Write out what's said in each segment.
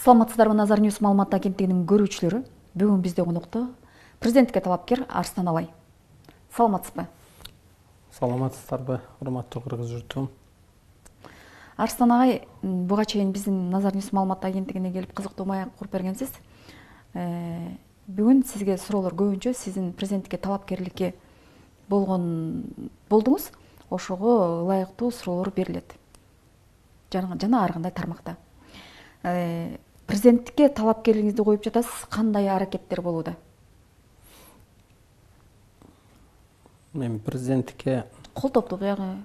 Саламатсыздарбы, Назар Ньюс маалымат агенттигинин көрүүчүлөрү. Бүгүн бизде конокто президентке талапкер Арстан Алай. Саламатсызбы? Саламатсыздарбы, урматтуу кыргыз журтум. Арстан агай, буга чейин биздин Назар Ньюс маалымат агенттигине келип кызыктуу маек куруп бергенсиз. Бүгүн сизге суроолор көбүнчө сиздин президентке талапкерликке болдуңуз. Ошого ылайыктуу суроолор берилет. Жана ар кандай тармакта. Президенттикке талапкерлигиңизди коюп жатасыз, кандай аракеттер болууда? Мен президенттикке Колтоптук, ягы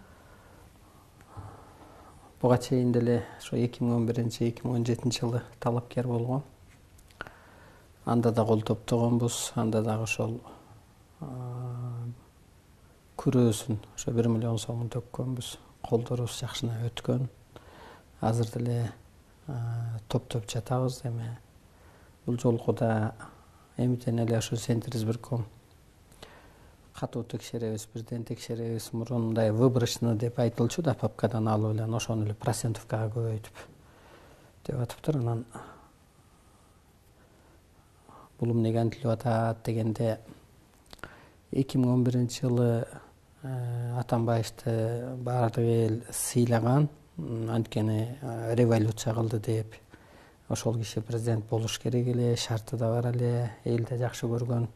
буга чейин деле ошо 2011-2017 жылы талапкер болгом. Анда да кол топтогонбуз, анда дагы ошол күрөөсүн ошо 1 миллион сомун төккөнбүз. Колдорубуз жакшына өткөн. Азыр деле топтоп жатабыз. Эми бул жолку да эмитен эле ошо Центризбирком катуу текшеребиз, президент текшеребиз. Мурун мындай выборочно деп айтылчу да, папкадан алып эле ошону эле процентовкага көбөйтүп деп атыптыр. Анан бул эмнеге антилип атат дегенде 2011 жылы Атамбаевди баардык эл сыйлаган, анткени революция кылды деп. Ошол киши президент болуш керек эле, шарты да бар эле, эл да жакшы көргөн.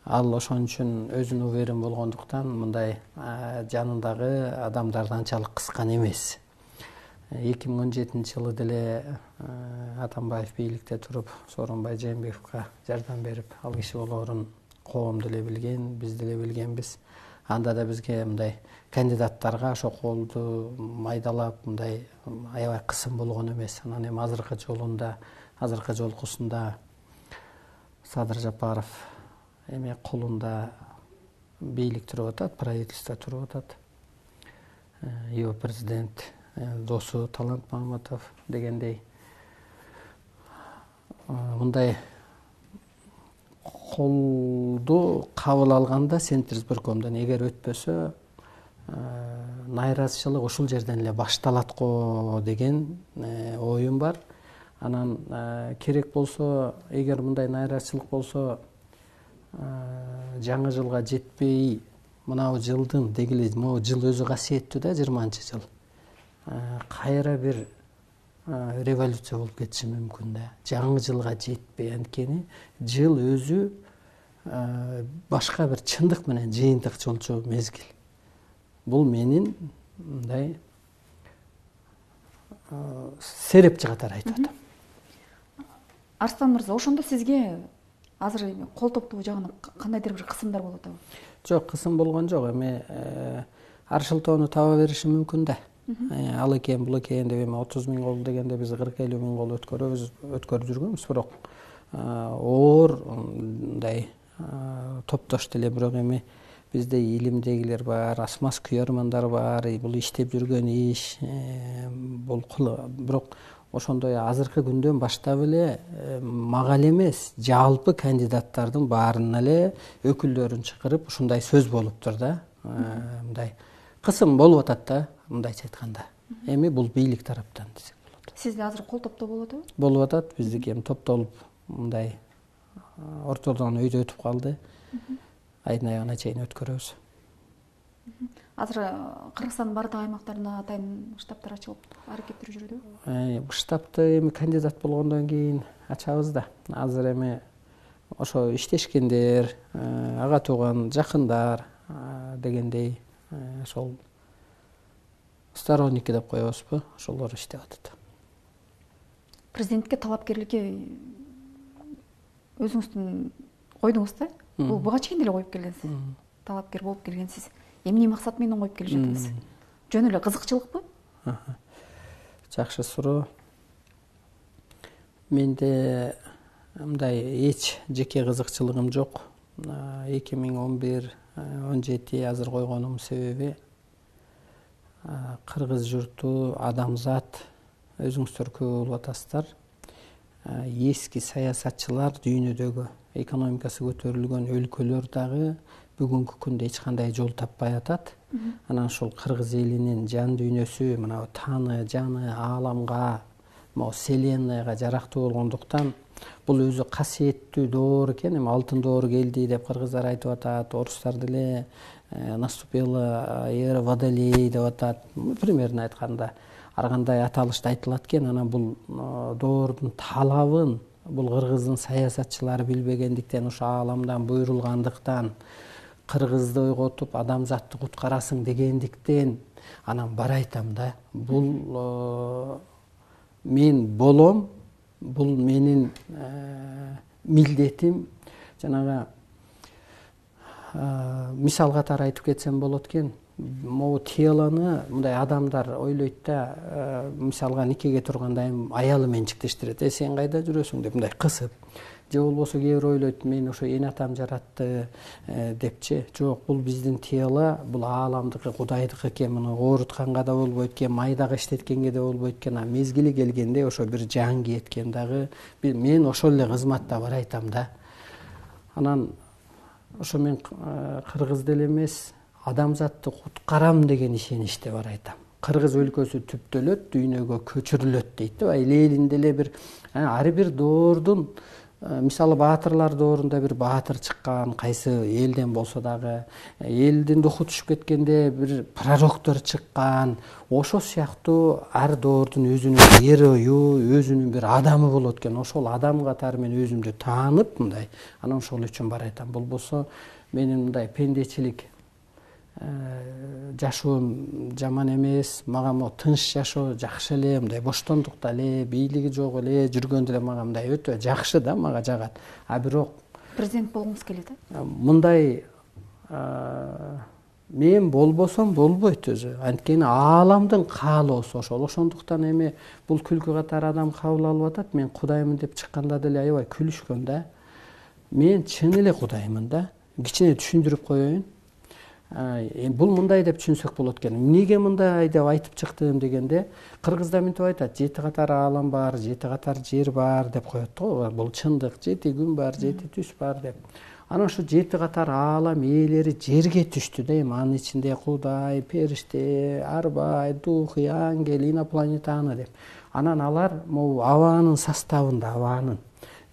Ал ошон үчүн өзүнө уверен болгондуктан мындай жанындагы адамдарды анчалык кыскан эмес. 2017 жылы деле Атамбаев бийликте туруп, Сооронбай Жээнбековго жардам берип, ал киши болоорун коом деле билген, биз деле билгенбиз. Анда да бизге мындай кандидаттарга ошо колду майдалап, мындай аябай кысым болгон эмес. Анан эми азыркы жолкусунда Садыр Жапаров эми колунда бийлик туруп атат, правительство туруп атат. Его президент досу Талант Маматов дегендей. Мындай колду кабыл алганда Центризбиркомдон эгер өтпөсө, найразычылык ушул жерден эле башталат го деген оюм бар. Анан керек болсо, эгер мындай найразычылык болсо, жаңы жылга жетпей, мынау жылдын дегиле, могу жыл өзү касиеттүү да, 20-жыл. Кайра бир революция болуп кетиши мүмкүн да. Жаңы жылга жетпей, анткени жыл өзү башка бир чындык менен жыйынтыкчылчу мезгил. Бул менин мындай серепчи катары айтып атам. Арстан мырза, ошондо сизге азыр кол топтоо жагынан кандайдыр бир кысымдар болуп атабы? Жок, кысым болгон жок. Эми аршылтоону таба бериши мүмкүн да. Ал экен, бул экен деп, эми 30 000 кол дегенде биз 40-50 000 кол өткөрүп жүргөнбүз, бирок оор мындай топтош деле, бирок эми бизде илимдегилер бар, асмас күйөрмандар бар, бул иштеп жүргөн иш, бирок ошондой азыркы күндөн баштап эле мага эле эмес, жалпы кандидаттардын баарына эле өкүлдөрүн чакырып ушундай сөз болуптур да. Мындай кысым болуп атат да, мындайча айтканда. Эми бул бийлик тараптан десек болот. Сизде азыр кол топтоо болуп атабы? Болуп атат, биздики эми топтолуп мындай ортодон өйдө өтүп калды. Айдын аягына чейин өткөрөбүз. Азыр Кыргызстандын бардык аймактарында атайын штабтар ачылып, аракеттер жүрүүдө? Штабты эми кандидат болгондон кийин ачабыз да. Азыр эми ошо иштешкендер, ага тууган жакындар дегендей, ошол сторонники деп коебузбу, ошолор иштеп атат. Президентке талапкерликке өзүңүздүн койдуңуз да? Буга чейин деле коюп келгенсиз. Талапкер болуп келгенсиз. Эмне максат менен коюп келип жатасыз? Жөн эле кызыкчылыкпы? Жакшы суроо. Менде мындай эч жеке кызыкчылыгым жок. 2011-17 азыр койгонум себеби кыргыз журту, адамзат, өзүңүздөр көп болуп атасыздар. Эски саясатчылар дүйнөдөгү экономикасы көтөрүлгөн өлкөлөр дагы бүгүнкү күндө эч кандай жол таппай атат. Анан ошол кыргыз элинин жан дүйнөсү, мына таны, жаны ааламга могу вселенныйга жарактуу болгондуктан бул өзү касиеттүү доор экен. Эми алтын доор келди деп кыргыздар айтып атат, орустар деле наступила эра водолей деп атат. Примерно айтканда ар кандай аталышта айтылат экен. Анан бул доордун талабын бул кыргыздын саясатчылары билбегендиктен, ошо ааламдан буйрулгандыктан, кыргызды ойготуп адамзатты куткарасың дегендиктен анан бар айтам да. Бул мен болом, бул менин милдетим. Жанагы мисал катары айтып кетсем болот экен. Могу телону мындай адамдар ойлойт да, мисалга никеге турганда аялы менен чиктештирет. Сен кайда жүрөсүң деп мындай кысып. Же болбосо кээ бир ойлойт, мен ошо эне атам жаратты депчи. Жок, бул биздин тело, бул ааламдыкы, Кудайдыкы экен. Муну оорутканга да болбойт экен, майдагы иштеткенге да болбойт экен. А мезгили келгенде ошо бир жан кеткен дагы. Мен ошол эле кызматта бар айтам да. Анан ошо мен кыргыз деле эмес, адамзатты куткарам деген ишеничте бар айтам. Кыргыз өлкөсү түптөлөт, дүйнөгө көчүрүлөт дейт да. Элинде эле бир ар бир доордун, мисалы баатырлар доорунда бир баатыр чыккан, кайсы элден болсо дагы, элдин духу түшүп кеткенде бир пророктор чыккан. Ошо сыяктуу ар доордун өзүнүн герою, өзүнүн бир адамы болот экен. Ошол адам катары мен өзүмдү таанып мындай, анан ошол үчүн бар айтам. Болбосо менин мындай пендечилик жашоом жаман эмес, мага могу тынч жашоо жакшы эле, мындай боштондукта эле, бийлиги жок эле жүргөндө эле мага мындай өтө жакшы да, мага жагат. А бирок президент болгуңуз келет э? Мындай мен болбосом болбойт өзү. Анткени ааламдын каалоосу ошол. Ошондуктан эми бул күлкү катары адам кабыл алып атат. Мен Кудаймын деп чыкканда деле аябай күлүшкөн да. Мен чын эле Кудаймын да. Кичине түшүндүрүп коеюн. Бул мындай деп түшүнсөк болот экен. Эмнеге мындай деп айтып чыктым дегенде, кыргызда мынтип айтат: 7 катар аалам бар, 7 катар жер бар деп коет го. Бул чындык. 7 күн бар, 7 түс бар деп. Анан ошо 7 катар аалам ээлери жерге түштү да. Эми анын ичинде Кудай, периште, арбай, дух, ангел, инопланетаны деп. Анан алар могу абанын составында, абанын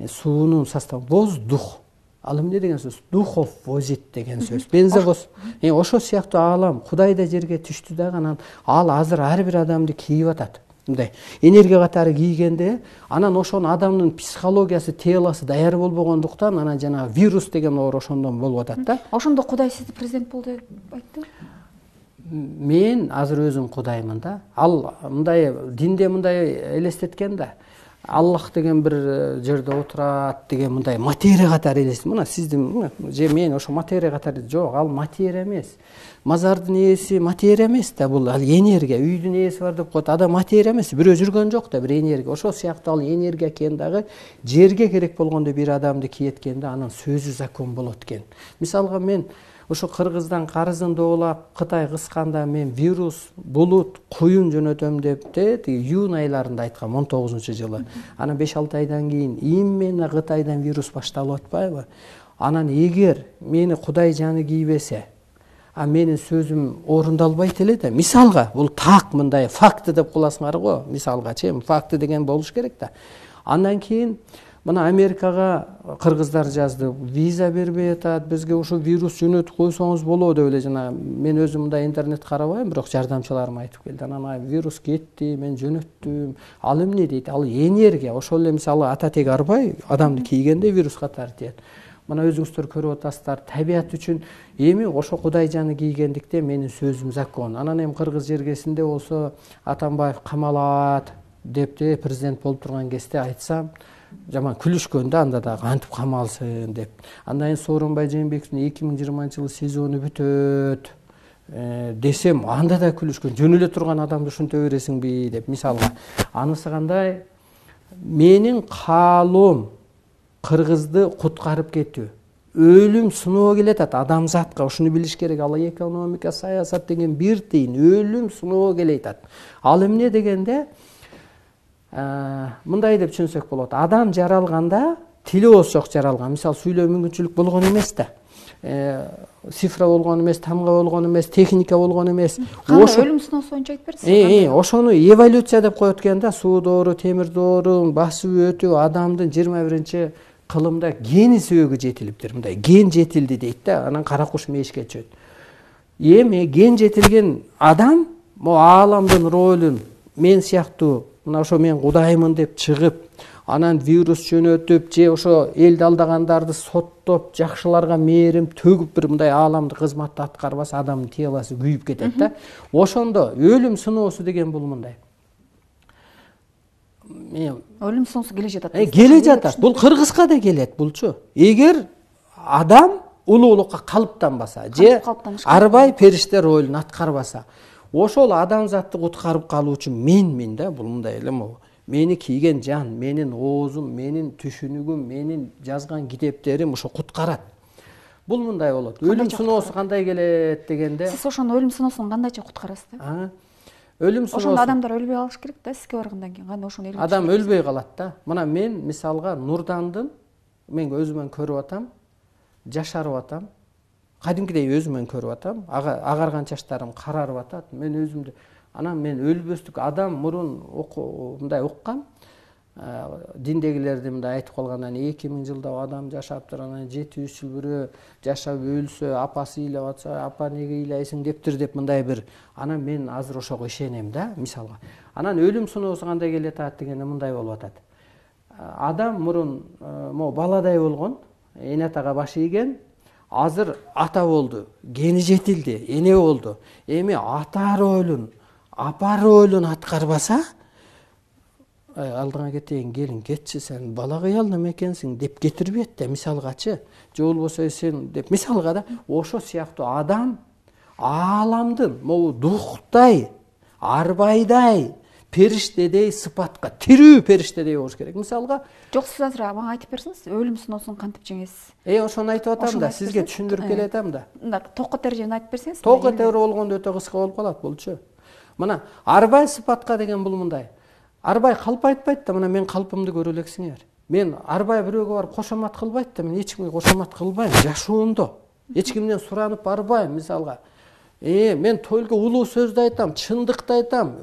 суунун составы воздух. Ал эмне деген сөз? Духов возит деген сөз. Бензовоз. Ошо сыяктуу аалам Кудай да жерге түштү дагы. Анан ал азыр ар бир адамды кийип атат. Мындай энергия катары кийгенде, анан ошонун адамдын психологиясы, телосы даяр болбогондуктан, анан жана вирус деген оору ошондон болуп атат да. Ошондо Кудай сизди президент бол деп айтты? Мен азыр өзүм Кудаймын да. Ал мындай динде мындай элестеткен да. Аллах деген бир жерде отурат деген мындай материя катары элестет. Мына сиздин же мен ошо материя катары. Жок, ал материя эмес. Мазардын ээси материя эмес да, бул ал энергия. Үйдүн ээси бар деп коет. Ада материя эмес. Бирөө жүргөн жок да, бир энергия. Ошол сыяктуу ал энергия экен дагы жерге керек болгондо бир адамды кийеткенде анын сөзү закон болот экен. Мисалга мен ошо кыргыздан карызын доолап Кытай кысканда мен вирус, булут, куюн жөнөтөм деп июнь айларында айткам 19-жылы. Анан 5-6 айдан кийин именно Кытайдан вирус башталып атпайбы? Анан эгер мени Кудай жаны кийбесе, а менин сөзүм орундалбайт эле да. Мисалга, бул так мындай факты деп кыласыңар го. Мисалгачы, факты деген болуш керек да. Андан кийин мына Америкага кыргыздар жазды, виза бербей атат, бизге ушу вирус жөнөтүп койсоңуз болот деп эле. Жана мен өзүм мындай интернет карабайм, бирок жардамчыларым айтып келди. Анан вирус кетти, мен жөнөттүм. Ал эмне дейт? Ал энергия. Ошол эле мисалы ататек арбай адамды кийгенде вирус катары тиет. Мына өзүңүздөр көрүп атасыздар, табият үчүн эми ошо Кудай жаны кийгендикте менин сөзүм закон. Анан эми кыргыз жергесинде болсо Атамбаев камалат деп президент болуп турган кезде айтсам, жаман күлүшкөндө, анда дагы антип камалсын деп. Андан кийин Сооронбай Жээнбековдун 2020-жылы сезону бүтөт десем, анда да күлүшкөн. Жөн эле турган адамды ушинте бересиңби деп. Мисалга, анысы кандай? Менин каалоом кыргызды куткарып кетүү. Өлүм сыноо келет адамзатка, ушуну билиш керек. Ал экономика, саясат деген бир тыйын, өлүм сыноо келет. Ал эмне дегенде, мындай деп түшүнсөк болот. Адам жаралганда тили озсок жаралган. Мисалы, сүйлөө мүмкүнчүлүк болгон эмес да. цифра болгон эмес, тамга болгон эмес, техника болгон эмес. Кандай өлүм сыноосу боюнча айтып берсиңиз? Ошону эволюция деп коет экен да. Суу доору, темир доору, басып өтүү адамдын 21 кылымда гени сөөгү жетилиптир. Мындай ген жетилди дейт да. Анан кара куш мешке чөт. Эми ген жетилген адам могу ааламдын ролун мен сыяктуу мына ошо мен кудаймын деп чыгып, анан вирус жөнөтүп, же ошо элди алдагандарды соттоп, жакшыларга мээрим төгүп бир мындай ааламдык кызматты аткарбаса, адамдын телоосу күйүп кетет да. Ошондо өлүм сыноосу деген бул мындай. Өлүм сыноосу келе жатат. Келе жатат. Бул кыргызга да келет булчу. Эгер адам улуулукка калыптанбаса, же арбай периште ролун аткарбаса, ошол адамзатты куткарып калуу үчүн менмин да. Бул мындай эле могу. Мени кийген жан, менин оозум, менин түшүнүгүм, менин жазган китептерим ошо куткарат. Бул мындай болот. Өлүм сыноосу кандай келет дегенде, сиз ошону өлүм сыноосунан кандайча куткарасыз да? Өлүм сыноосу. Ошондо адамдар өлбөй калыш керек да, сизге баргандан кийин. Кандай ошону эле. Адам өлбөй калат да. Мына мен мисалга Нурдандын мен өзүмөн көрүп атам, жашарып атам. Кадимкидей өзүмөн көрүп атам. Агарган чачтарым карарып атат. Мен өзүмдү анан мен өлбөстүк адам мурун мындай уккам. Диндегилерди мындай айтып калгандан 2000 жылда адам жашаптыр, анан 700 жыл бирөө жашап өлсө, апасы ыйлап атса, апа неге ыйлайсың дептир деп мындай бир. Анан мен азыр ошого ишенем да, мисалга. Анан өлүм сыноосу кандай келет дегенде мындай болуп атат. Адам мурун могу баладай болгон, эне атага баш ийген, азыр ата болду, гени жетилди, эне болду. Эми ата ролун, апа ролун аткарбаса, алдыңа кетейин, келин кетчи, сен бала кыял неме экенсиң деп кетирбейт да, мисалгачы. Же болбосо сен деп мисалга да, ошо сыяктуу адам ааламдын могу духтай, арбайдай, периштедей сыпатка, тирүү периштедей болуш керек. Мисалга, жок, сиз азыр мага айтып берсеңиз, өлүм сыноосун кантип жеңесиз? Ошону айтып атам да, сизге түшүндүрүп келетем да. Токко тережени айтып берсеңиз. Токко тери болгондо өтө кыска болуп калат булчу. Мына арбай сыпатка деген бул мындай. Арбай калп айтпайт да, мына мен калпымды көрө элексиңер. Мен арбай бирөөгө барып кошомат кылбайт да, мен эч кимге кошомат кылбайм жашоомдо. Эч кимден суранып барбайм, мисалга. Мен тойлго улуу сөздү айтам, чындыкты айтам.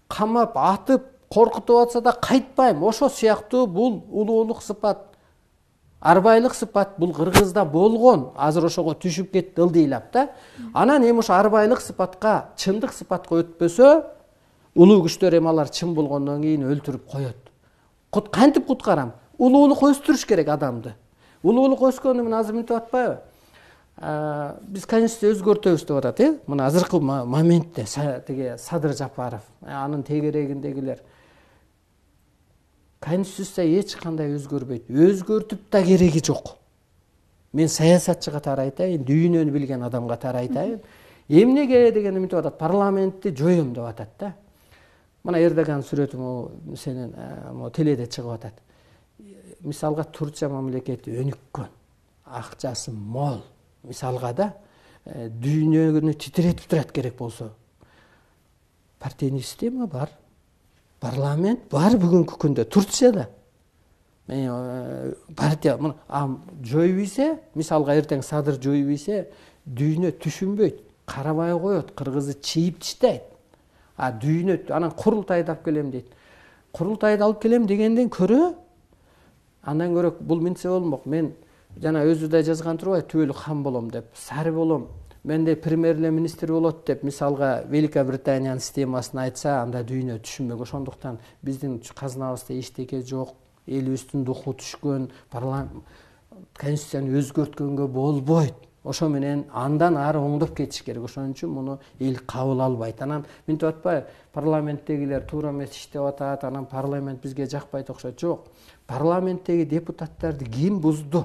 Камап, атып, коркутуп атса да кайтпайм. Ошо сыяктуу бул улуулук сыпат, арбайлык сыпат бул кыргызда болгон. Азыр ошого түшүп кетти ылдыйлап да. Анан эми ошо арбайлык сыпатка, чындык сыпатка өтпөсө, улуу күчтөр эми алар чын болгондон кийин өлтүрүп коет. Кантип куткарам? Улуулук өстүрүш керек адамды. Улуулук өскөндө мен азыр мынтип атпайбы? Биз конституция өзгөртөбүз деп атат, мына азыркы моментте тиги Садыр Жапаров, анын тегерегиндегилер. Конституция эч кандай өзгөрбөйт. Өзгөртүп да кереги жок. Мен саясатчы катары айтайын, дүйнөнү билген адам катары айтайын. Эмнеге дегенде мынтип атат, парламентти жоюм деп атат да. Мына Эрдоган сүрөтү сенин теледе чыгып атат. Мисалга Турция мамлекети өнүккөн, акчасы мол. Мисалга да, дүйнөнү титиретип турат керек болсо. Партийный система бар, парламент бар бүгүнкү күндө Турцияда. Партия жоюп ийсе, мисалга эртең Садыр жоюп ийсе, дүйнө түшүнбөйт, карабай коет, кыргызы чийип таштайт. Дүйнө анан курултайды алып келем дейт. Курултайды алып келем дегенден көрө, андан көрө бул минсе болмок. Мен жана өзү да жазган турбайбы, түбөлүк хан болом деп, сары болом, менде премьер-министр болот деп, мисалга Великая Британиянын системасын айтса, анда дүйнө түшүнбөк. Ошондуктан биздин казнабызда эчтеке жок, элибиздин духу түшкөн, конституцияны өзгөрткөнгө болбойт. Ошо менен андан ары оңдоп кетиш керек. Ошон үчүн муну эл кабыл албайт. Анан мынтип атпайбы, парламенттегилер туура эмес иштеп атат, анан парламент бизге жакпайт окшойт. Жок. Парламенттеги депутаттарды ким бузду?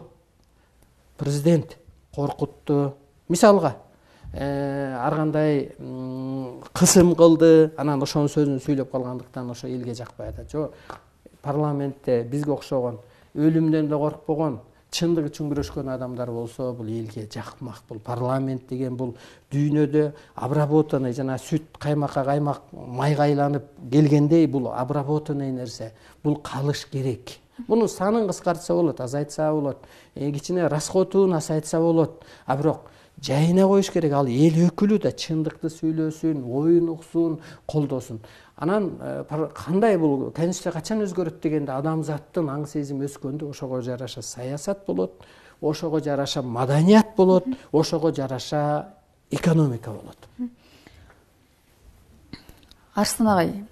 Президент коркутту. Мисалга, ар кандай кысым кылды, анан ошонун сөзүн сүйлөп калгандыктан ошо элге жакпай атат. Жок. Парламентте бизге окшогон, өлүмдөн да коркпогон, чындык үчүн күрөшкөн адамдар болсо, бул элге жакмак. Бул парламент деген бул дүйнөдө обработанный жана сүт каймакка каймак майга айланып келгендей, бул обработанный нерсе. Бул калыш керек. Мунун санын кыскартса болот, азайтса болот, кичине расходун азайтса болот. А бирок жайына коюш керек. Ал эл өкүлү да чындыкты сүйлөсүн, оюн уксун, колдосун. Анан кандай бул конституция качан өзгөрөт дегенде адамзаттын аң сезими өскөндө ошого жараша саясат болот, ошого жараша маданият болот, ошого жараша экономика болот. Арслан агай,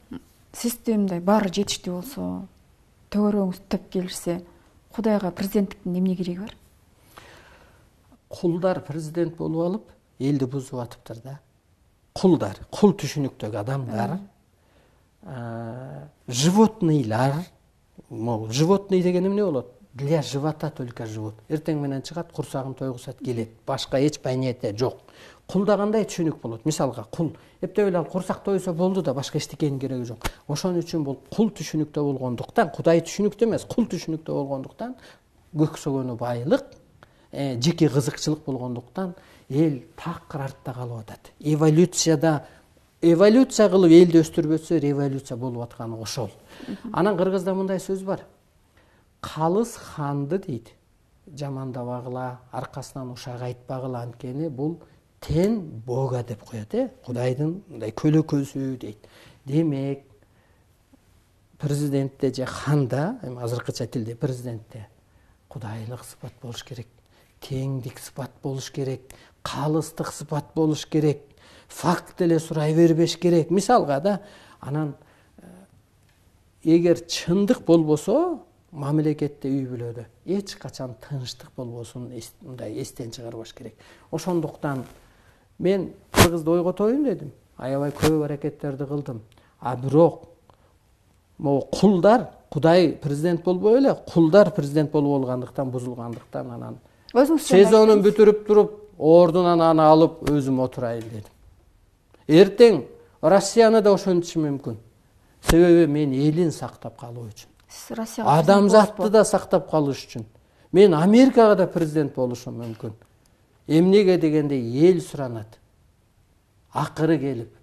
системде баары жетиштүү болсо, төгөрөгүңүз төп келишсе, Кудайга президенттиктин эмне кереги бар? Кулдар президент болуп алып, элди бузуп атыптыр да. Кулдар, кул түшүнүктөгү адамдар, животныйлар, животный деген эмне болот? Для живота только живот. Эртең менен чыгат, курсагын тойгузат, келет. Башка эч понятие жок. Кулда кандай түшүнүк болот? Мисалга, кул эптеп эле курсак тойсо болду да, башка эчтекенин кереги жок. Ошон үчүн бул кул түшүнүктө болгондуктан, Кудай түшүнүктө эмес, кул түшүнүктө болгондуктан, көксөгөнү байлык, жеке кызыкчылык болгондуктан эл такыр артта калып атат. Эволюция кылып элди өстүрбөсө, революция болуп атканы ошол. Анан кыргызда мындай сөз бар. Калыс ханды дейт, жамандабагыла, аркасынан ушак айтпагыла, анткени бул тен Бога деп коет, Кудайдын мындай көлөкөсү дейт. Демек, президентте же ханда, азыркыча тилде президентте кудайлык сыпат болуш керек, теңдик сыпат болуш керек, калыстык сыпат болуш керек, факт эле сурай бербеш керек. Мисалга да, анан эгер чындык болбосо, мамлекетте, үй бүлөдө эч качан тынчтык болбосун, мындай эстен чыгарбаш керек. Ошондуктан мен кыргызды ойготоюн дедим. Аябай көп аракеттерди кылдым. А бирок могу кулдар, Кудай президент болбой эле, кулдар президент болуп алгандыктан, бузулгандыктан анан сезонун бүтүрүп туруп, ордунан аны алып өзүм отурайын дедим. Эртең Россияны да ошентишим мүмкүн. Себеби мен элин сактап калуу үчүн. Адамзатты да сактап калыш үчүн. Мен Америкага да президент болушум мүмкүн. Эмнеге дегенде эл суранат. Акыры келип.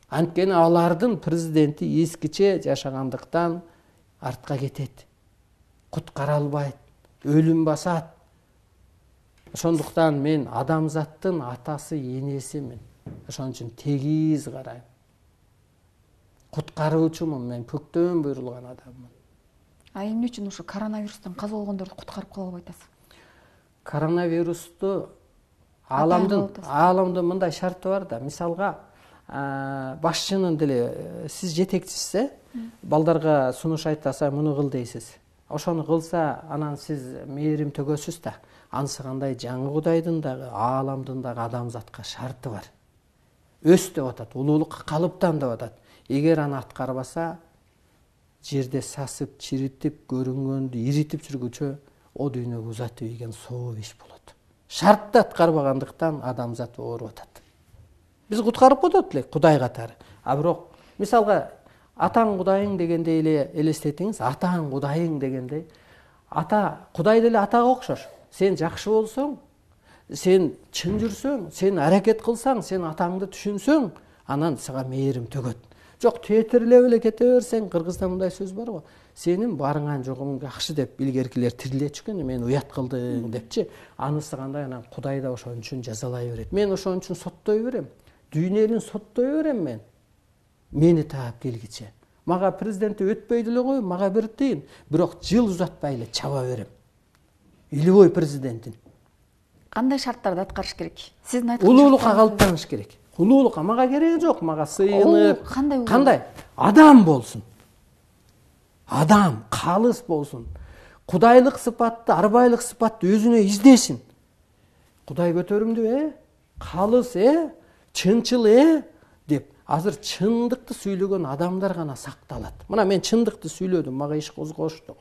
Анткени алардын президенти эскиче жашагандыктан артка кетет. Куткара албайт, өлүм басат. Ошондуктан мен адамзаттын атасы, энесимин. Ошон үчүн тегиз карайм. Куткаруучумун, мен көктөн буйрулган адаммын. А эмне үчүн ушу коронавирустан каза болгондорду куткарып кала албай атасыз? Коронавирусту ааламдын мындай шарты бар да. Мисалга, башчынын деле сиз жетекчисиз, балдарга сунуш айтаса, муну кыл дейсиз. Ошону кылса, анан сиз мээрим төгөсүз да. Анысы кандай жаңы Кудайдын дагы, ааламдын дагы адамзатка шарты бар. Өс деп атат, улуулукка калыптан деп атат. Эгер аны аткарбаса, жерде сасып, чиритип, көрүнгөндү иритип жүргүчө, о дүйнөгө узатып ийген соо иш болот. Шартты аткарбагандыктан адамзат ооруп атат. Биз куткарып кетет элек Кудай катары. А бирок, мисалга, атаң Кудайың дегенде эле элестетиңиз, атаң Кудайың дегенде, ата Кудай деле атага окшош. Сен жакшы болсоң, сен чын жүрсөң, сен аракет кылсаң, сен атаңды түшүнсөң, анан сага мээрим төгөт. Жок, тетирлеп эле кете берсең, кыргызда мындай сөз бар го. Сенин барыңан жогуң жакшы деп илгеркилер тирилечүкөн, мен уят кылдым депчи. Анысы кандай, анан Кудай да ошон үчүн жазалай берет. Мен ошон үчүн соттой берем. Дүйнөнүн соттой берем мен. Мени таап келгиче. Мага президенти өтпөйдү эле кой, мага бир тыйын. Бирок жыл узатпай эле чаба берем. Илбой президентин. Кандай шарттарды аткарыш керек? Сиздин айткан улуулукка калыптаныш керек. Улуулукка мага кереги жок, мага сыйынып. Кандай? Адам болсун. Адам, калыс болсун. Кудайлык сыпатты, арбайлык сыпатты өзүнө издесин. Кудай көтөрүмдүү, калыс, чынчыл, деп. Азыр чындыкты сүйлөгөн адамдар гана сакталат. Мына мен чындыкты сүйлөдүм, мага иш козгошту.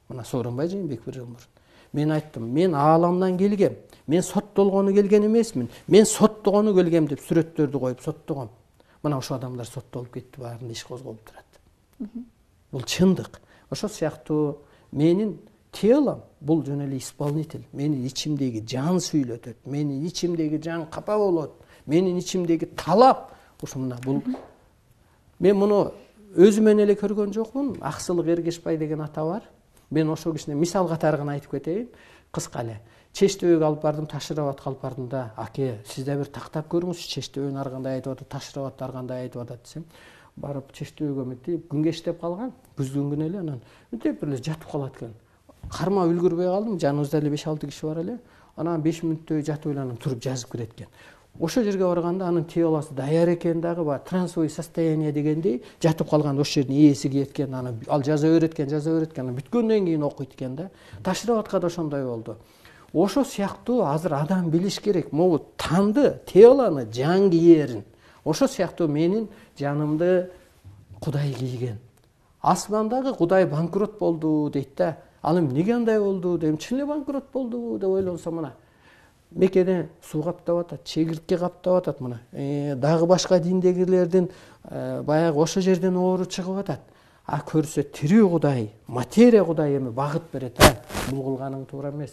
Мына Сооронбай Жээнбеков бир жыл мурун. Мен айттым, мен ааламдан келгем. Мен соттолгону келген эмесмин. Мен соттогону келгем деп сүрөттөрдү коюп соттогом. Мына ошо адамдар соттолуп кетти, баарында иш козголуп турат. Бул чындык. Ошол сыяктуу менин телом бул жөн эле исполнитель. Менин ичимдеги жан сүйлөтөт. Менин ичимдеги жан капа болот. Менин ичимдеги талап ушуна бул. Мен муну өзүмөн эле көргөн жокмун. Аксылык Эргешбай деген ата бар. Мен ошол кишине мисал катары гана айтып кетейин, кыска эле. Чечтебөгө алып бардым, Таш Рабатка алып бардым да, аке, сиз да бир тактап көрүңүзчү, Чечтебөгүн ар кандай айтып атат, Таш Рабатты ар кандай айтып атат десем, барып Чечтебөгө мынтип күнгө иштеп калган, күздүн күнү эле анан мынтип бир эле жатып калат экен. Кармап үлгүрбөй калдым, жаныбызда эле 5-6 киши бар эле. Анан 5 мүнөттөй жатып эле анан туруп жазып кирет экен. Ошол жерге барганда анын теоласы даяр экен дагы, баягы трансовый состояние дегендей жатып калган, ошол жердин ээси кеткен, аны ал жаза öğretкен, анан бүткөндөн кийин окуйт экен да. Таш Рабатка да ошондой болду. Ошо сыяктуу азыр адам билиш керек, могу танды, теоланы, жан кийерин. Ошо сыяктуу менин жанымды Кудай кийген. Асмандагы Кудай банкрот болду дейт да. Ал эми эмнеге андай болду дейм, чын эле банкрот болду деп ойлонсом мына. Мекеде суу каптап атат, чегиртке каптап атат мына. Дагы башка диндегилердин баягы ошо жерден оору чыгып атат. А көрсө тирүү Кудай, материя Кудай эми багыт берет, бул кылганың туура эмес.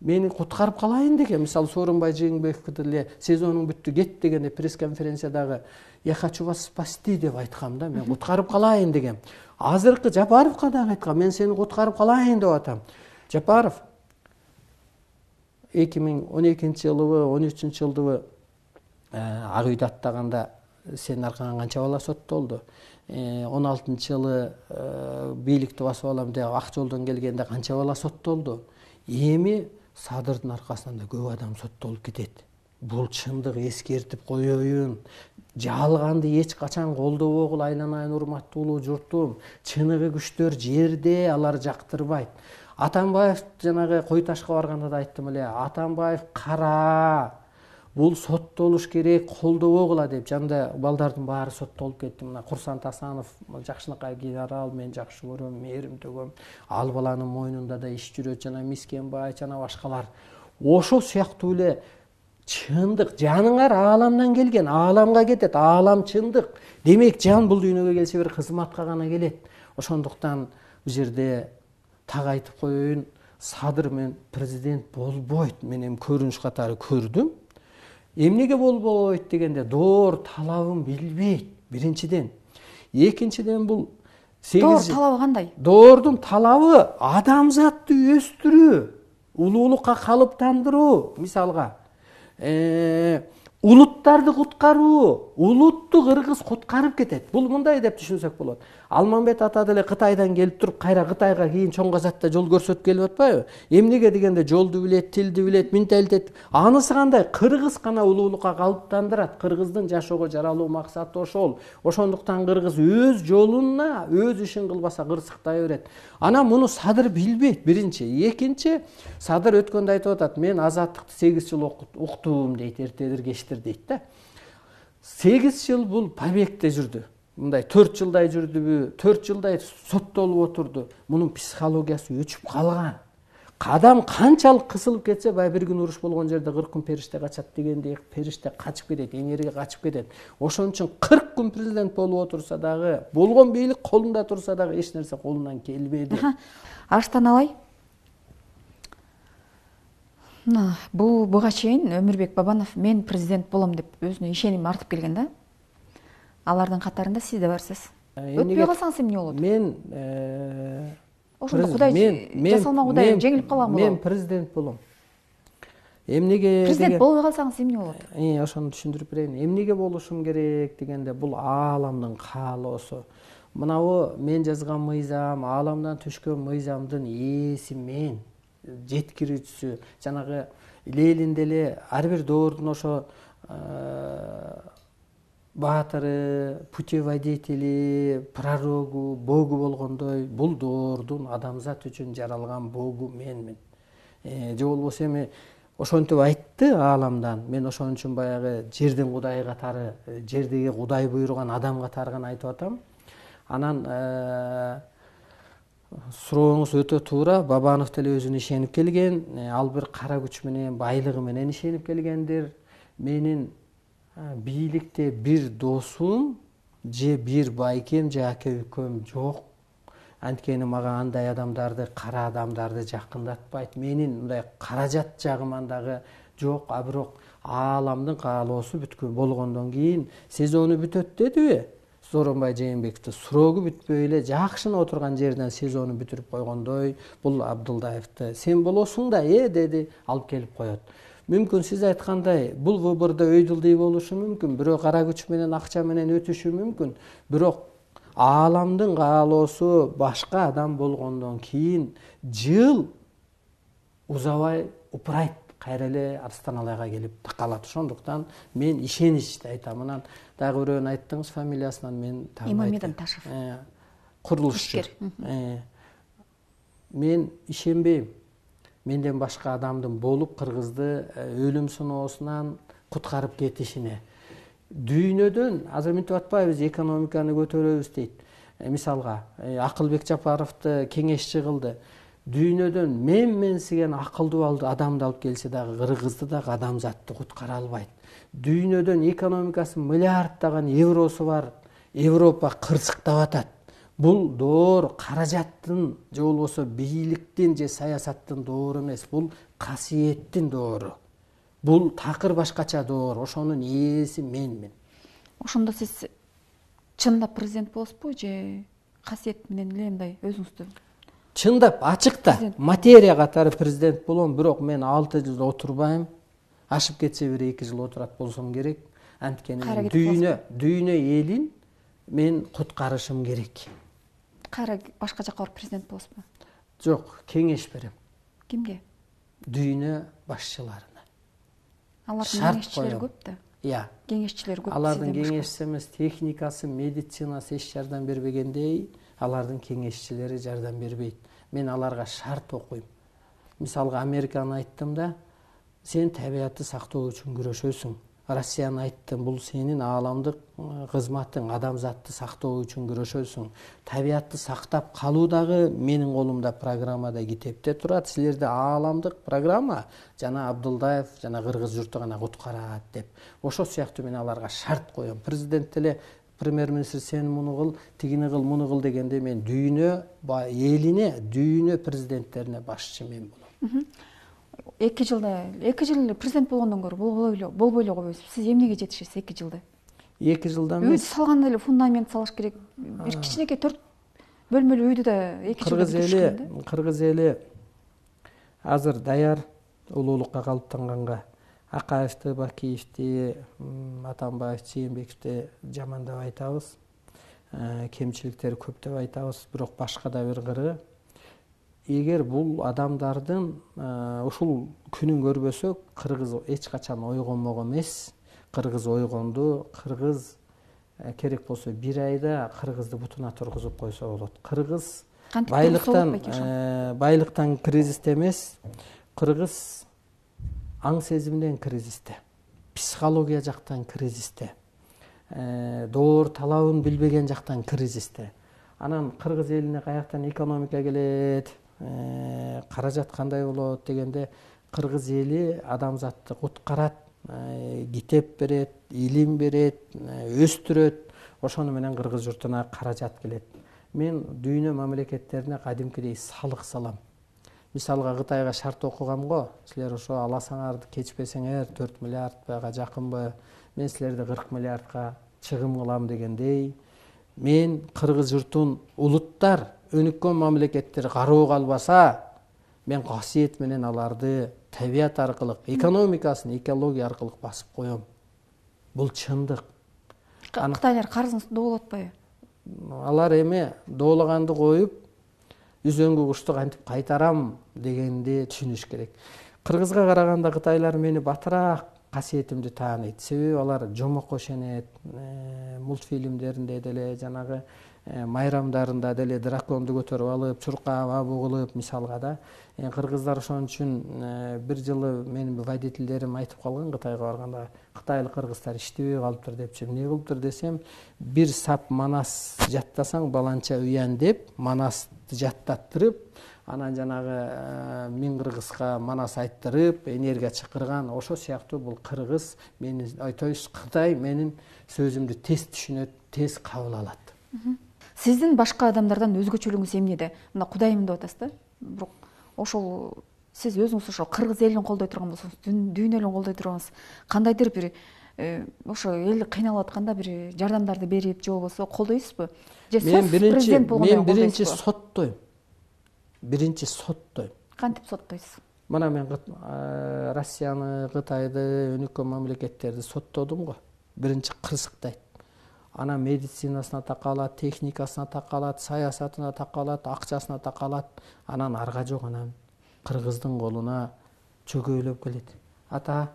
Мени куткарып калайын деген, мисалы Сооронбай Жээнбековду деле сезонуң бүттү кет дегенде пресс-конференциядагы я хочу вас спасти деп айткам да, мен куткарып калайын дегем. Азыркы Жапаровго дагы айткам, мен сени куткарып калайын деп атам. Жапаров 2012-жылыбы, 13-жылдыбы Ак үйдө аттаганда сенин аркаңан канча бала соттолду? 16-жылы бийликти басып алам деп ак жолдон келгенде канча бала соттолду? Эми Садырдын аркасынан да көп адам соттолуп кетет. Бул чындык, эскертип коеюн. Жалганды эч качан колдобогул, айланайын урматтуу улуу журтум. Чыныгы күчтөр жерде, алар жактырбайт. Атамбаев жанагы Кой Ташка барганда да айттым эле, Атамбаев кара, бул соттолуш керек, колдобогула деп. Жанда балдардын баары соттолуп кетти. Мына Курсант Асанов, Жакшынакай генерал, мен жакшы көрөм, мээрим төгөм. Ал баланын мойнунда да иш жүрөт, жана Мискенбай, жана башкалар. Ошол сыяктуу эле чындык, жаныңар ааламдан келген, ааламга кетет, аалам чындык. Демек жан бул дүйнөгө келсе бир кызматка гана келет. Ошондуктан бул жерде так айтып коеюн, Садыр мен президент болбойт. Мен эми көрүнүш катары көрдүм. Эмнеге болбойт дегенде, доор талабын билбейт, биринчиден. Экинчиден бул Доор талабы кандай? Доордун талабы адамзатты өстүрүү, улуулукка калыптандыруу, мисалга улуттарды куткаруу, улутту кыргыз куткарып кетет. Бул мындай деп түшүнсөк болот. Алмамбет ата деле Кытайдан келип туруп, кайра Кытайга кийин чоң казатта жол көрсөтүп келип атпайбы? Эмнеге дегенде жолду билет, тилди билет, менталитет. Анысы кандай? Кыргыз гана улуулукка калыптандырат. Кыргыздын жашоого жаралуу максаты ошол. Ошондуктан кыргыз өз жолуна, өз ишин кылбаса кырсыктай берет. Анан муну Садыр билбейт, биринчи. Экинчи, Садыр өткөндө айтып атат, мен азаттыкты 8 жыл уктум дейт, эртедир кечтир дейт да. 8 жыл бул побегде жүрдү. Мындай 4 жылдай жүрдүбү, 4 жылдай соттолуп отурду. Мунун психологиясы өчүп калган. Кадам канчалык кысылып кетсе, бай бир күн уруш болгон жерде 40 күн периште качат дегендей, периште качып кетет, эңерге качып кетет. Ошон үчүн 40 күн президент болуп отурса дагы, болгон бийлик колунда турса дагы эч нерсе колунан келбеди. Аштан алай. Буга чейин Өмүрбек Бабанов мен президент болом деп өзүнө ишеним артып келген да. Алардын катарында сиз да барсыз. Өтпөй калсаңыз эмне болот? Мен ошондо Кудай жасалма Кудай жеңилип калган болот. Мен президент болом. Эмнеге президент болбой калсаңыз эмне болот? Ошону түшүндүрүп берейин. Эмнеге болушум керек дегенде, бул ааламдын каалоосу. Мынабу мен жазган мыйзам, ааламдан түшкөн мыйзамдын ээси мен, жеткирүүчүсү, жанагы Ленинде эле ар бир доордун ошо баатыры, путеводители, пророгу, богу болгондой, бул доордун адамзат үчүн жаралган богу менмин. Же болбосо эми ошентип айтты ааламдан. Мен ошон үчүн баягы жердин Кудай катары, жердеги Кудай буйруган адам катары гана айтып атам. Анан сурооңуз өтө туура. Бабанов деле өзүнө ишенип келген, ал бир кара күч менен, байлыгы менен ишенип келгендир. Менин бийликте бир досум же бир байкем же аке-үкөм жок. Анткени мага андай адамдарды, кара адамдарды жакындатпайт. Менин мындай каражат жагыман дагы жок, а бирок ааламдын каалоосу бүткөн болгондон кийин сезону бүтөт дедиби? Сооронбай Жээнбековду суроогу бүтпөй эле жакшына отурган жерден сезону бүтүрүп койгондой бул Абдылдаевди сен болосуң да деди, алып келип коет. Мүмкүн сиз айткандай бул выбордо өйдүлдүй болушу мүмкүн, бирок кара күч менен акча менен өтүшү мүмкүн. Бирок ааламдын каалоосу башка адам болгондон кийин жыл узабай упрайт кайра эле Арстаналайга келип такалат. Ошондуктан мен ишеничти айтам. Анан дагы бирөөнү айттыңыз фамилиясынан мен Имамедин Ташев. Курулушчу. Мен ишенбейм. Менден башка адамдын болуп кыргызды өлүм сыноосунан куткарып кетишине. Дүйнөдөн азыр мынтип атпайбыз, экономиканы көтөрөбүз дейт. Мисалга Акылбек Жапаровду кеңешчи кылды. Дүйнөдөн менсиген акылдуу адамды алып келсе дагы кыргызды дагы адамзатты куткара албайт. Дүйнөдөн экономикасы миллиарддаган евросу бар. Европа кырсыктап атат. Бул доор каражаттын же болбосо бийликтин же саясаттын доору эмес, бул касиеттин доору. Бул такыр башкача доор. Ошонун ээси менмин. Ошондо сиз чындап президент болосузбу же касиет менен эле мындай өзүңүздү? Чындап, ачыкта материя катары президент болом, бирок мен 6 жыл отурбайм. Ашып кетсе бир 2 жыл отурат болсом керек. Анткени дүйнө элин мен куткарышым керек. Кайра башка жакка барып президент болосузбу? Жок, кеңеш берем. Кимге? Дүйнө башчыларына. Алардын кеңешчилери көп да. Кеңешчилер көп. Алардын кеңешчиси эмес, техникасы, медицинасы эч жардам бербегендей, алардын кеңешчилери жардам бербейт. Мен аларга шарт окуйм. Мисалга Американы айттым да, сен табиатты сактоо үчүн күрөшөсүң. Россияны айттым, бул сенин ааламдык кызматың, адамзатты сактоо үчүн күрөшөсүң. Табиатты сактап калуу дагы менин колумда программада китепте турат. Силерде ааламдык программа жана Абдылдаев жана кыргыз журту гана куткарат деп. Ошол сыяктуу мен аларга шарт коем. Президент эле премьер-министр сен муну кыл, тигини кыл, муну кыл дегенде мен дүйнө элине, дүйнө президенттерине башчы мен болом. 2 жыл президент болгондон көрө болбой эле койбойсуз. Сиз эмнеге жетишесиз 2 жылда? 2 жылдан эмес. Үй салганда эле фундамент салыш керек. Бир кичинекей 4 бөлмөлүү үйдү да 2 жылда бүтүрүш керек. Кыргыз эли азыр даяр улуулукка калыптанганга. Акаевди, Бакиевди, Атамбаев, Жээнбековди жамандап айтабыз. Кемчиликтери көп деп айтабыз, бирок башка да бир кыры. Эгер бул адамдардын ушул күнүн көрбөсөк, кыргыз эч качан ойгонмок эмес. Кыргыз ойгонду, кыргыз керек болсо 1 айда кыргызды бутуна тургузуп койсо болот. Кыргыз байлыктан кризисте эмес, кыргыз аң сезимден кризисте, психология жактан кризисте, доор талабын билбеген жактан кризисте. Анан кыргыз элине каяктан экономика келет, каражат кандай болот дегенде, кыргыз эли адамзатты куткарат, китеп берет, илим берет, өстүрөт. Ошону менен кыргыз журтуна каражат келет. Мен дүйнө мамлекеттерине кадимкидей салык салам. Мисалга Кытайга шарт окугамго, силер ошо аласаңарды кечпесеңер 4 миллиардга жакынбы, мен силерди 40 миллиардга чыгым кылам дегендей, мен кыргыз журтун улуттар, өнүккөн мамлекеттер кароого албаса, мен касиет менен аларды табиат аркылуу, экономикасын экология аркылуу басып коем. Бул чындык. Кытайлар карызын доолоп атпайбы? Алар эми доолаганды коюп, үзөңгү кушту кантип кайтарам дегенди түшүнүш керек. Кыргызга караганда кытайлар мени батыраак касиетимди тааныйт. Себеби алар жомокко ишенет, мультфильмдеринде деле, жанагы майрамдарында деле драконду көтөрүп алып, чуркап, абу кылып, мисалга да. Кыргыздар ошон үчүн бир жылы менин водительдерим айтып калган Кытайга барганда, кытайлык кыргыздар иштебей калыптыр депчи. Эмне кылыптыр десем, бир сап манас жаттасаң баланча уян деп, манасты жаттаттырып, анан жанагы мен кыргызга манас айттырып, энергия чакырган. Ошо сыяктуу бул кыргыз, мени айтойбуз, Кытай менин сөзүмдү тез түшүнөт, тез кабыл алат. Сиздин башка адамдардан өзгөчөлүгүңүз эмнеде? Мына Кудайым деп атасыз да? Бирок ошол сиз өзүңүз ошол кыргыз элин колдой турган болсоңуз, дүйнө элин колдой турганыңыз кандайдыр бир ошо эл кыйналып атканда бир жардамдарды берип же болбосо колдойсузбу? Же Мен президент болгондо биринчи соттойм. Биринчи соттойм. Кантип соттойсуз? Мына мен Россияны, Кытайды, өнүккөн мамлекеттерди соттодум го. Биринчи кырсыктайт. Ана медицинасына такалат, техникасына такалат, саясатына такалат, акчасына такалат. Анан арга жок, анан кыргыздын колуна чөгөйлөп келет. Ата,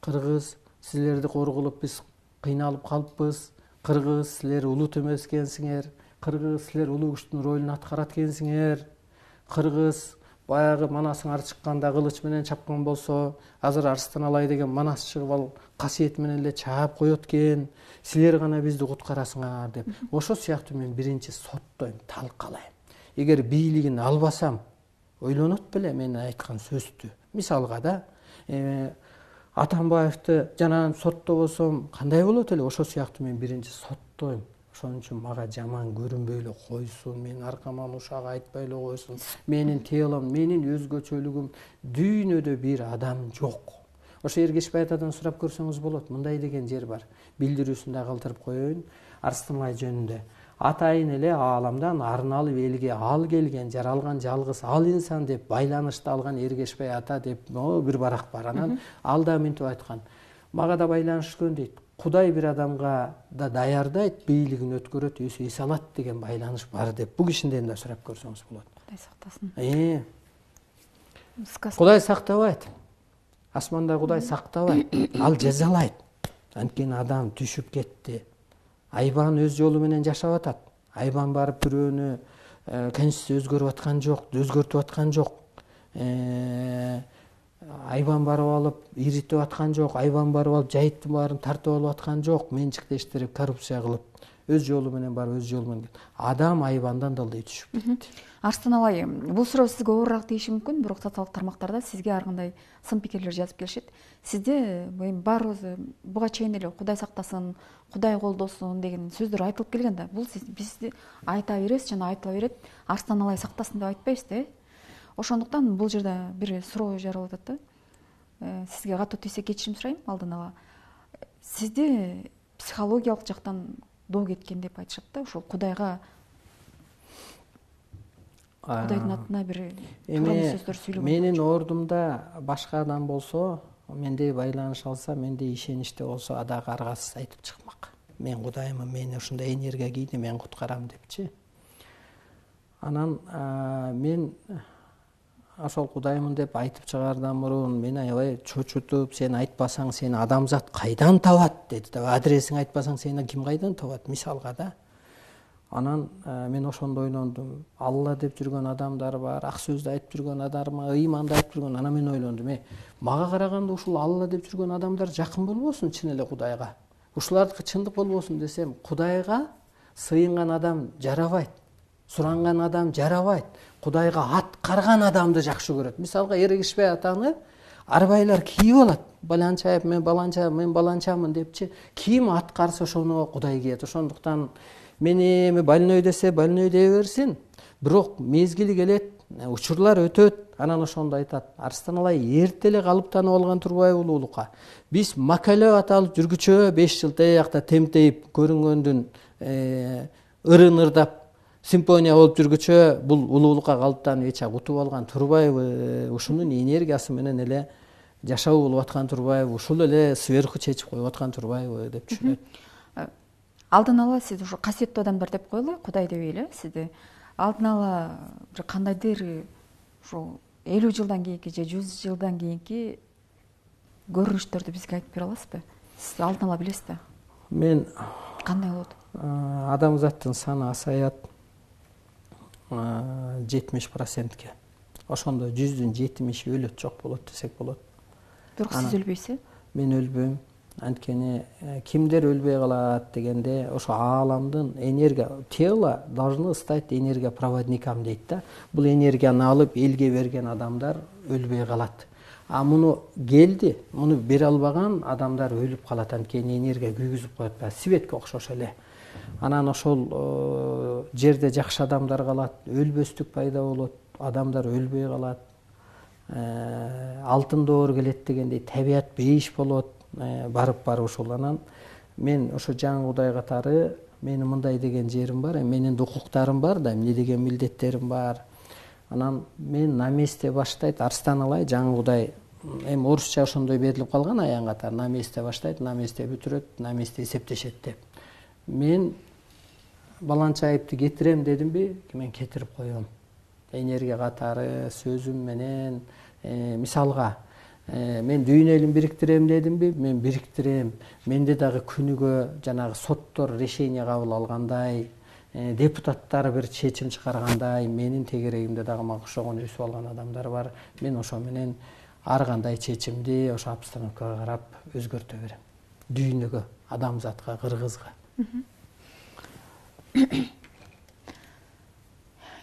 кыргыз, силерди коргулуп биз кыйналып калыппыз. Кыргыз, силер улут эмес экенсиңер. Кыргыз, силер улуу күчтүн ролун аткарат экенсиңер. Кыргыз баягы манасыңар чыкканда кылыч менен чапкан болсо, азыр Арстан Алай деген манас чыгып ал касиет менен эле чаап коет экен. Силер гана бизди куткарасыңар деп. Ошо сыяктуу мен биринчи соттойм, талкалайм. Эгер бийлигин албасам, ойлонот беле мен айткан сөздү. Мисалга да, Атамбаевди жанагы соттобосом кандай болот эле? Ошо сыяктуу мен биринчи соттойм. Ошон үчүн мага жаман көрүнбөй эле койсун, мен аркаман ушак айтпай эле койсун. Менин телом, менин өзгөчөлүгүм дүйнөдө бир адам жок. Ошо Эргешбай атадан сурап көрсөңүз болот. Мындай деген жер бар. Билдирүүсүндө калтырып коеюн. Арстан Алай жөнүндө. Атайын эле ааламдан арын алып элге ал келген, жаралган жалгыз ал инсан деп байланышты алган Эргешбай ата деп бир барак бар. Анан ал да мынтип айткан. Мага да байланыштыкөн дейт. Кудай бир адамга да даярдайт, бийлигин өткөрөт, эс алат деген байланыш бар деп. Бул кишиден да сурап көрсөңүз болот. Кудай сактасын. Кудай сактабайт. Асманда Кудай сактабайт. Ал жазалайт. Анткени адам түшүп кетти. Айбан өз жолу менен жашап атат. Айбан барып бирөөнү конституция өзгөрүп аткан жок, өзгөртүп аткан жок. Айбан барып алып иритип аткан жок, айбан барып алып жайыттын баарын тартып алып аткан жок, менчиктештирип, коррупция кылып, өз жолу менен барып өз жолу менен. Адам айбандан да ылдый түшүп кетти. Арстан Алай, бул суроо сизге оорураак тийиши мүмкүн, бирок социалдык тармактарда сизге ар кандай сын пикирлер жазып келишет. Сизде баарыбыз буга чейин эле Кудай сактасын, Кудай колдосун деген сөздөр айтылып келген да. Бул бизди айта бересиз жана айтыла берет. Арстан Алай сактасын деп айтпайсыз да. Ошондуктан бул жерде бир суроо жаралып атат да. Сизге катуу тийсе кечирим сурайм алдын ала. Сизди психологиялык жактан доо кеткен деп айтышат да. Ошол Кудайга Кудайдын атына бир туралы сөздөр сүйлөгөн. Менин ордумда башка адам болсо, менде байланыш алса, менде ишеничте болсо, адагы аргасыз айтып чыкмак. Мен Кудаймын, мени ушундай энергия кийди, мен куткарам депчи. Анан мен ошол Кудаймын деп айтып чыгардан мурун мени аябай чочутуп, сен айтпасаң сени адамзат кайдан табат деди да. Адресиңи айтпасаң сени ким кайдан табат, мисалга да. Анан мен ошондо ойлондум. Алла деп жүргөн адамдар бар, ак сөздү айтып жүргөн адамдар, ыйманды айтып жүргөн. Анан мен ойлондум, мага караганда ушул Алла деп жүргөн адамдар жакын болбосун чын эле Кудайга. Ушулардыкы чындык болбосун десем, Кудайга сыйынган адам жарабайт. Суранган адам жарабайт. Кудайга аткарган адамды жакшы көрөт. Мисалга Эргешбай атаны арбайлар кийип алат. Баланчаев, мен баланча, мен баланчамын депчи, ким аткарса ошону Кудай кийет. Ошондуктан мен эми больной десе больной дей берсин. Бирок мезгили келет, учурлар өтөт. Анан ошондо айтат. Арстан Алай эрте эле калыптанып алган турбайбы улуулукка. Биз макале аталып жүргүчө 5 жыл таякта темтейип көрүнгөндүн ырын ырдап симфония болуп жүргүчө бул улуулукка калыптанып эч утуп алган турбайбы? Ушунун энергиясы менен эле жашоо болуп аткан турбайбы? Ушул эле сверху чечип коюп аткан турбайбы деп түшүнөт. Алдын ала сиз ушу касиеттүү адамдар деп коелу, Кудай дебей эле сизди. Алдын ала бир кандайдыр ушу 50 жылдан кийинки же 100 жылдан кийинки көрүнүштөрдү бизге айтып бере аласызбы? Сиз алдын ала билесиз да? Мен кандай болот? Адамзаттын саны асаят 70%. Ошондо 100дүн 70-и өлөт, жок болот десек болот. Бирок сиз өлбөйсүз? Мен өлбөйм. Анткени кимдер өлбөй калат дегенде, ошо ааламдын энергия, тело должно стать энергопроводником дейт да. Бул энергияны алып элге берген адамдар өлбөй калат. А муну келди, муну бере албаган адамдар өлүп калат. Анткени энергия күйгүзүп коет, светке окшош эле. Анан ошол жерде жакшы адамдар калат, өлбөстүк пайда болот, адамдар өлбөй калат. Алтын доор келет дегендей табият бейиш болот. барып ушул анан мен ошо жаңы Кудай катары менин мындай деген жерим бар, менин да укуктарым бар да, эмне деген милдеттерим бар. Анан мен на месте баштайт Арстан Алай жаңы Кудай эми орусча ошондой берилип калган аян катары на месте баштайт, на месте бүтүрөт, на месте эсептешет деп. Мен баланча айыпты кетирем дедимби, мен кетирип коем. Энергия катары сөзүм менен мисалга мен дүйнө элин бириктирем дедимби, мен бириктирем. Менде дагы күнүгө жанагы соттор решение кабыл алгандай, депутаттар бир чечим чыгаргандай, менин тегерегимде дагы мага окшогон өсүп алган адамдар бар. Мен ошо менен ар кандай чечимди ошо обстановкага карап өзгөртө берем. Дүйнөгө, адамзатка, кыргызга.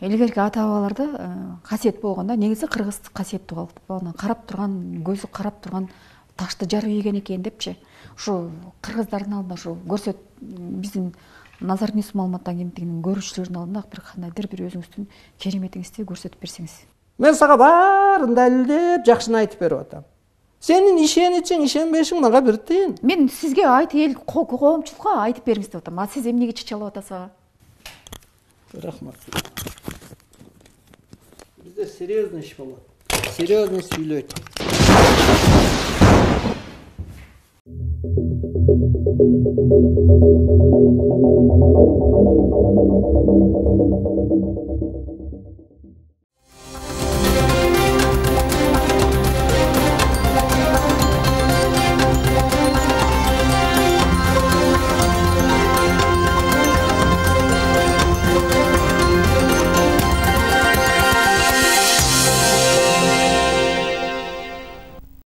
Илгерки ата-бабаларда касиет болгондо негизи кыргыздык касиеттүү калып, анан карап турган, көзү карап турган ташты жарып ийген экен депчи. Ушу кыргыздардын алдында ушу көрсөт, биздин Назар Ньюс маалыматтан кемтигинин көрүүчүлөрүнүн алдында бир кандайдыр бир өзүңүздүн кереметиңизди көрсөтүп берсеңиз. Мен сага баарын далилдеп жакшыны айтып берип атам. Сенин ишеничиң, ишенбешиң мага бир тыйын. Мен сизге эл коомчулукка айтып бергиңиз деп атам. А сиз эмнеге чычалып атасыз ага? Рахмат. Бизде серьезный иш болот. Серьезный сүйлөйт.